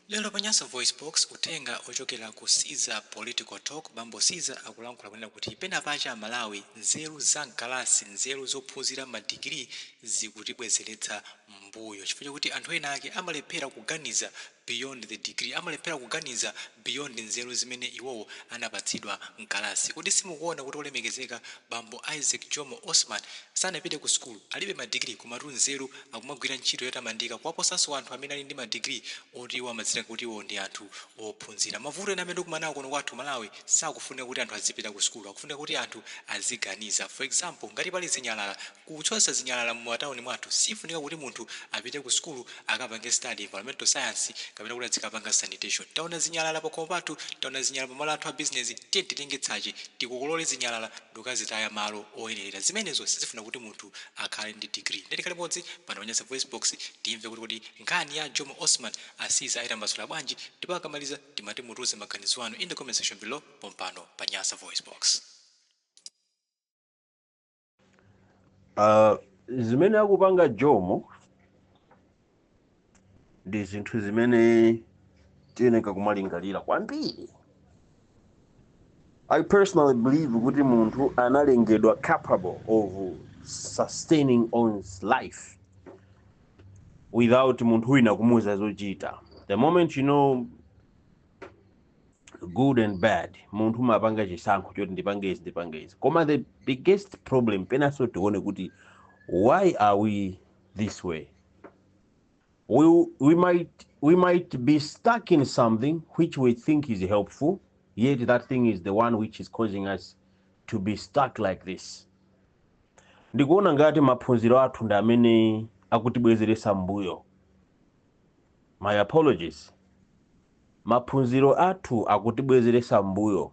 Lero pa Nyasa VoiceBox utenga ochokera ku Cizza Political Talk. Bambo Cizza akulankhula kunena kuti pena pacha Malawi nzeru za mkalasi, nzeru zophunzira madigiri zikutibwezeretsa mbuyo, chifukwa kuti anthu ena ake amalephera kuganiza beyond the degree, amalephera kuganiza beyond nzeru zimene iwowo anapatsidwa mkalasi. Kuti simukuona kuti olemekezeka Bambo Isaac Jomo Osman sanapite ku skulu, alibe madigiri komatu nzeru akumagwira ntchito yotamandika kuwaposanso anthu amene ali ndi madigiri oti iwo amadzira kuti iwo ndi anthu ophunzira. Mavuto ena amene kumanawo kuno kwathu Malawi sakufunika kuti anthu azipita ku skulu, akufunika kuti anthu aziganiza. For example, ngati pali zinyalala, kuchotsa zinyalala mu matauni mwathu sifunika kuti munthu apite ku skulu akapange study environmental science kapena kuti azikapanga sanitation. Taona zinyalala pa kompatu, taona zinyalala pa malo athu a business, titengetsachi tikukolole zinyalala ndokazitaya malo oyenerera. Zimenezo sizifuna kuti munthu akhale ndi degree. Ndeti kale modzi pano Nyasa VoiceBox timve kuti nkhani ya Jomo Osman asiza ayitambasula bwanji, ndipo akamaliza timati mutuze maganizo anu in the comment section below pompano pa Nyasa VoiceBox. Zimene akupanga Jomo ndi zinthu zimene tiyeneka kumalingalira kwambiri. I personally believe kuti munthu analengedwa capable of sustaining one's life without munthu wina kumuza zochita. The moment you know good and bad, munthu mapanga chisankho choti ndipange izi. Koma the biggest problem penaso tione kuti why are we this way? We might be stuck in something which we think is helpful, yet that thing is the one which is causing us to be stuck like this. Ndikuona ngati maphunziro athu ndi amene akutibwezeresa mbuyo. My apologies. Maphunziro athu akutibwezeresa mbuyo.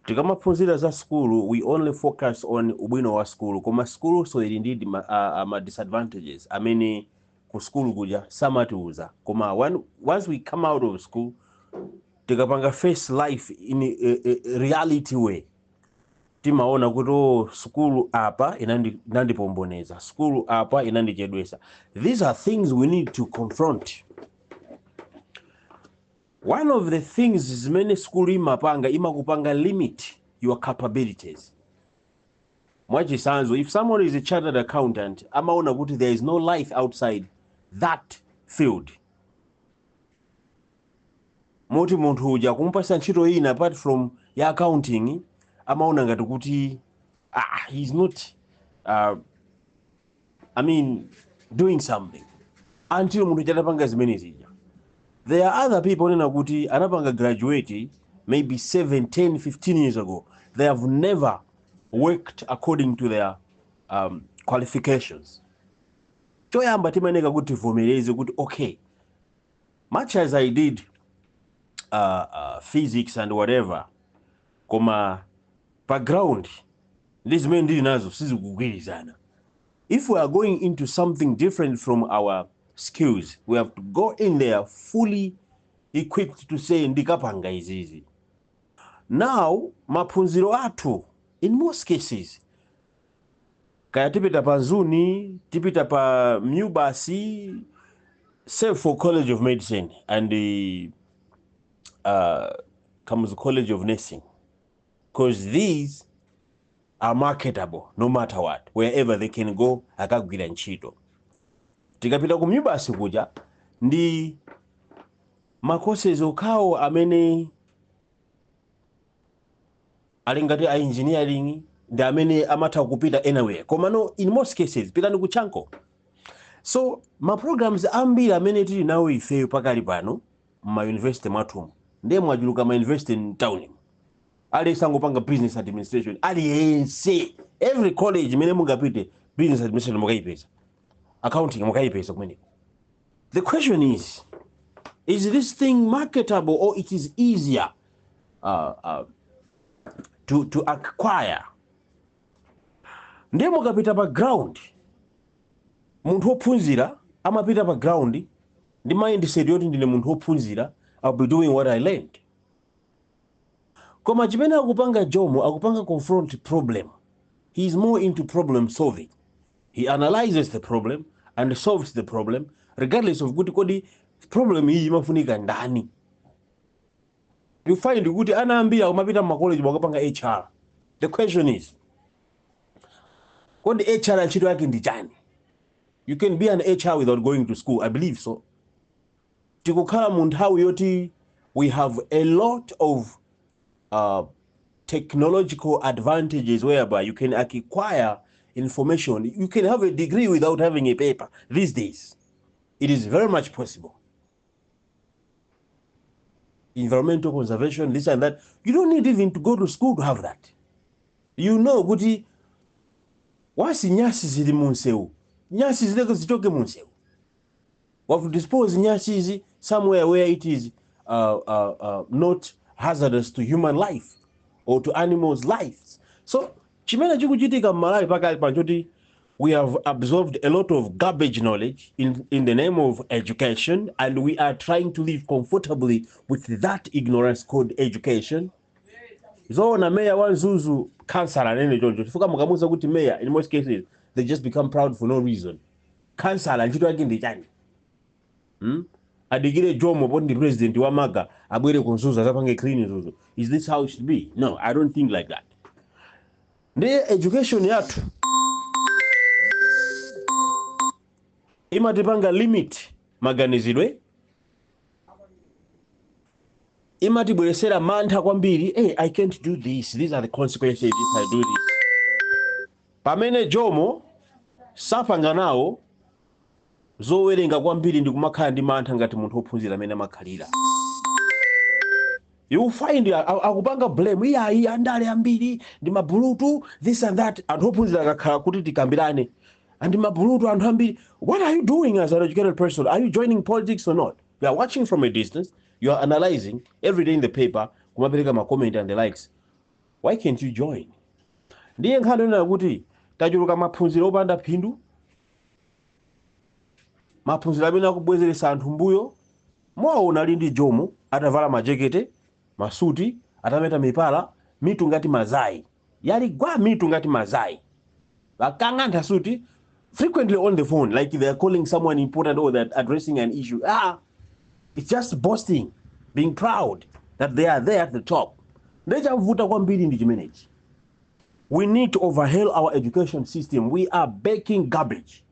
Tikamaphunzira za school, we only focus on ubwino wa school. Koma school so ili ndi ma disadvantages amene ku school kuja samatiuza. Koma once we come out of school, tikapanga face life in a reality way. Timaona kuti school apa inandipomboneza, school apa inandichedwesa. These are things we need to confront. One of the things zimene school imakupanga limit your capabilities. Mwachisanzo, if someone is a chartered accountant, amaona kuti there is no life outside that field. Moti munthu uja kumpasa ntchito ina apart from ya accounting, amaona ngati kuti he's not doing something until munthu chatapanga zimene zija. There are other people onena kuti anapanga graduate maybe 7, 10, 15 years ago. They have never worked according to their qualifications. Choyamba timaneka kuti vomereze kuti okay, much as I did physics and whatever, koma background these men did nazo sizikugwirizana. If we are going into something different from our skills, we have to go in there fully equipped to say ndikapanga izizi. Now maphunziro athu in most cases kaya tipita pa Zuni, tipita pa Mubasi, save for College of Medicine and the comes College of Nursing, because these are marketable no matter what, wherever they can go akagwira ntchito. Tikapita ku Mubasi kuja ndi macourses okhawo amene alingati a engineering ndi amene amatha kupita anywhere. Koma no, in most cases pitani ku chanko. So ma programs ambiri amene tili nawo ifeyo pakali pano ma university mwathu ndiye mwajuluka ma university in town. Ali sangopanga business administration, ali every college mene mungapite business administration mukayipeza, accounting mukayipeza kumeneko. The question is this thing marketable or it is easier to acquire? Ndiye mukapita pa ground, munthu wophunzira amapita pa ground ndi mindset yoti ndine munthu wophunzira, I'll be doing what I learned. Koma chimene akupanga Jomo akupanga confront problem. He is more into problem solving. He analyzes the problem and solves the problem regardless of kuti kodi problem hii imafunika ndani. You find kuti ana ambiri akumapita mu college bakapanga HR. The question is, kodi HR ntchito yake ndi chani? You can be an HR without going to school. I believe so. Tikukhala mu nthawi yoti we have a lot of technological advantages whereby you can acquire information. You can have a degree without having a paper these days. It is very much possible. Environmental conservation, this and that. You don't need even to go to school to have that. You know, kuti wasi nyasi zili munsewu. Nyasi zileko zitoke munsewu. We have to dispose nyasi hizi somewhere where it is not hazardous to human life or to animals' lives. So, chimene chikuchitika Malawi pakali panchoti we have absorbed a lot of garbage knowledge in the name of education, and we are trying to live comfortably with that ignorance called education. So na mayor wanzuzu kansala nene choncho chifukwa mukamuza kuti mayor, in most cases they just become proud for no reason. Kansala ntchito yake ndi chani? Adigire Jomo bondi president wa maga abwere kunzuza zapange clean zuzu. Is this how it should be? No, I don't think like that. The education yathu imatipanga limit maganizidwe, imatibweresera mantha kwambiri. Hey, I can't do this. These are the consequences if I do this. Pamene Jomo sapanga nawo zowerenga kwambiri ndi kumakhala ndi mantha ngati munthu ophunzira amene amakhalira. You find akupanga blame iyayi andale ambiri ndi mabulutu this and that. Anthu ophunzira akakhala kuti tikambirane and mabulutu anthu ambiri. What are you doing as an educated person? Are you joining politics or not? You are watching from a distance. You are analyzing every day in the paper. Kumapereka ma comment and the likes. Why can't you join? Ndiye nkhani nena kuti tachuluka maphunziro opanda phindu. Maphunziro amene akubwezeresa anthu mbuyo. Mwaona ali ndi Jomo atavala majekete, masuti, atameta mipala, mitu ngati mazai. Yali gwa mitu ngati mazai. Bakang'antha suti frequently on the phone, like they are calling someone important or they're addressing an issue. It's just boasting, being proud that they are there at the top. We need to overhaul our education system. We are baking garbage.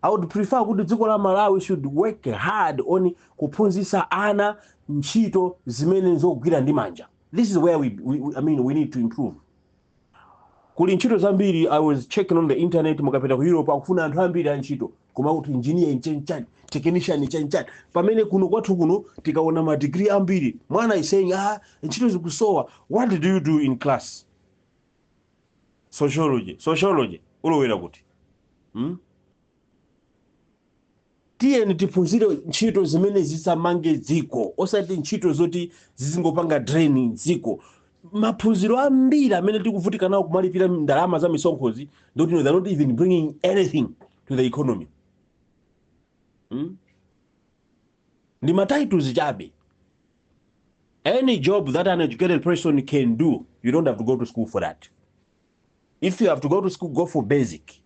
I would prefer kuti dziko la Malawi should work hard on kuphunzitsa ana ntchito zimene nzogwira ndi manja. This is where we need to improve. Kuli ntchito zambiri, I was checking on the internet, mukapita ku Europe akufuna anthu ambiri a ntchito koma kuti engineer nchenchani, technician nchenchani. Pamene kuno kwathu kuno tikaona ma degree ambiri, mwana is saying ntchito zikusowa. What did you do in class? Sociology ulowera kuti tiyeni tiphunzire ntchito zimene zisamange dziko, osati ntchito zoti zizingopanga drain dziko. Maphunziro ambiri amene tikuvutika nawo kumalipira ndalama za misonkhozi don't know, they're not even bringing anything to the economy. Ndi matitles chabe. Any job that an educated person can do, you don't have to go to school for that. If you have to go to school, go for basic.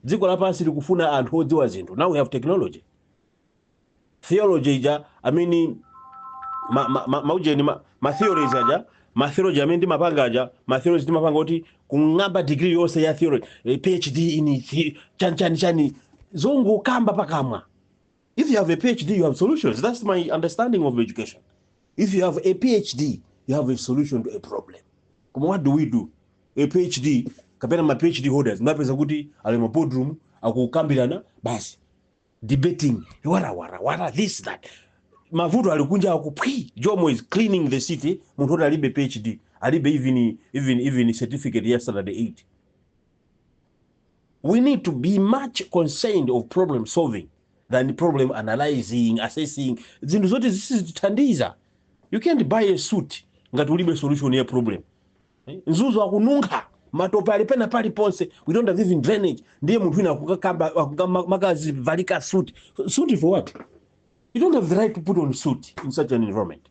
Dziko lapansi likufuna anthu odziwa zinthu. Now we have technology. Theology ja, ma theories aja, ma theology amene ndimapanga aja, ma theories ndimapanga kuti kung'amba degree yonse ya theory, PhD in chani zongo kamba pakamwa. If you have a PhD, you have solutions. That's my understanding of education. If you have a PhD, you have a solution to a problem. What do we do? A PhD, kapena ma PhD holders, mnapeza kuti ali ma boardroom akukambirana basi debating wara this that. Mavuto alikunja akuphi. Jomo is cleaning the city. Muntu alibe PhD. Alibe even certificate yesterday the 8. We need to be much concerned of problem solving than problem analyzing, assessing. Zinthu zote zisizithandiza. You can't buy a suit ngati ulibe solution ya problem. Nzuzu akununkha matope alipena pali ponse. We don't have even drainage. Ndiye munthu wina akukamba makazi valika suit. Suit for what? You don't have the right to put on suit in such an environment.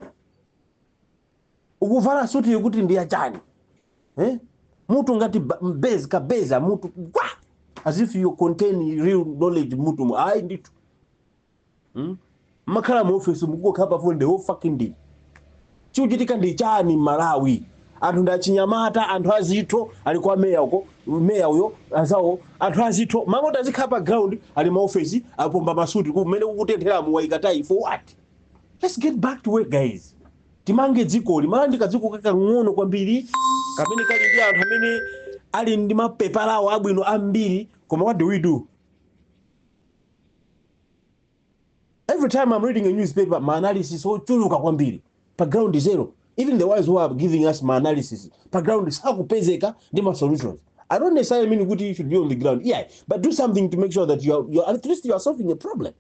Ukuvala suit yokuti ndiya chani. Mutu ngati base kabeza mutu as if you contain real knowledge mutu. Nditu. makhala mu office mukukhala pa phone the whole fucking day. Chikuchitika ndi chani Malawi? Anthu ndachinyamata, anthu azitho ali kwa meya uko, meya uyo azawo, anthu azitho mamoti azikhala pa ground ali ma office apomba masuti kumene kukutenthera mu waikatai for what? Let's get back to work guys. Timange dziko limalandika dziko kakang'ono kwambiri kamene kali ndi anthu amene ali ndi mapepala awo abwino ambiri. Koma what do we do? Every time I'm reading a newspaper, my analysis ochuluka kwambiri. Background is zero. Even the ones who are giving us my analysis, background is hakupezeka ndi ma solutions. I don't necessarily mean you should be on the ground. Yeah, but do something to make sure that you're at least you are solving a problem.